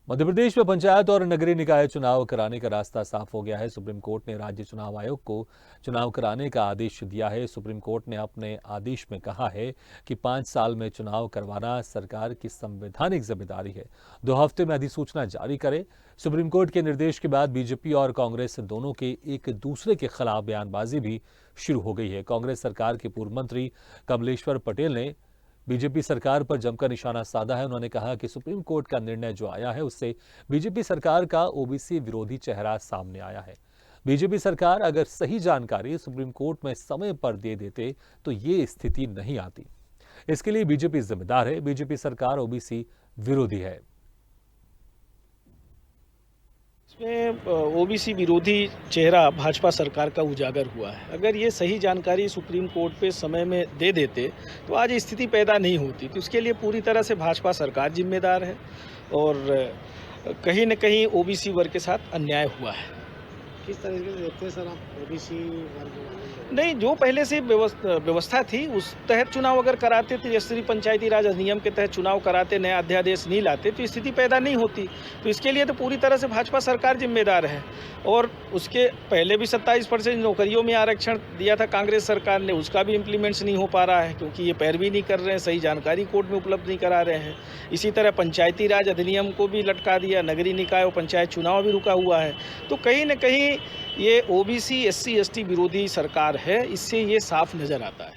मध्य प्रदेश में पंचायत और नगरीय निकाय चुनाव कराने का रास्ता साफ हो गया है। सुप्रीम कोर्ट ने राज्य चुनाव आयोग को चुनाव कराने का आदेश दिया है। सुप्रीम कोर्ट ने अपने आदेश में कहा है कि 5 साल में चुनाव करवाना सरकार की संवैधानिक जिम्मेदारी है। 2 हफ्ते में अधिसूचना जारी करे। सुप्रीम कोर्ट के निर्देश के बाद बीजेपी और कांग्रेस दोनों के एक दूसरे के खिलाफ बयानबाजी भी शुरू हो गई है। कांग्रेस सरकार के पूर्व मंत्री कमलेश्वर पटेल ने बीजेपी सरकार पर जमकर निशाना साधा है। उन्होंने कहा कि सुप्रीम कोर्ट का निर्णय जो आया है उससे बीजेपी सरकार का ओबीसी विरोधी चेहरा सामने आया है। बीजेपी सरकार अगर सही जानकारी सुप्रीम कोर्ट में समय पर दे देते तो ये स्थिति नहीं आती। इसके लिए बीजेपी जिम्मेदार है। बीजेपी सरकार ओबीसी विरोधी है। इसमें ओबीसी विरोधी चेहरा भाजपा सरकार का उजागर हुआ है। अगर ये सही जानकारी सुप्रीम कोर्ट पे समय में दे देते तो आज स्थिति पैदा नहीं होती। तो उसके लिए पूरी तरह से भाजपा सरकार जिम्मेदार है और कहीं न कहीं ओबीसी वर्ग के साथ अन्याय हुआ है। किस तरीके से देखते हैं सर आप ओबीसी वर्ग? नहीं, जो पहले से व्यवस्था थी उस तहत चुनाव अगर कराते तो जैसे पंचायती राज अधिनियम के तहत चुनाव कराते, नया अध्यादेश नहीं लाते तो स्थिति पैदा नहीं होती। तो इसके लिए तो पूरी तरह से भाजपा सरकार जिम्मेदार है। और उसके पहले भी 27% नौकरियों में आरक्षण दिया था कांग्रेस सरकार ने, उसका भी इम्प्लीमेंट्स नहीं हो पा रहा है क्योंकि ये पैरवी नहीं कर रहे हैं, सही जानकारी कोर्ट में उपलब्ध नहीं करा रहे हैं। इसी तरह पंचायती राज अधिनियम को भी लटका दिया, नगरीय निकाय और पंचायत चुनाव भी रुका हुआ है। तो कहीं न कहीं ये ओबीसी, एससी, एसटी विरोधी सरकार है, इससे ये साफ नज़र आता है।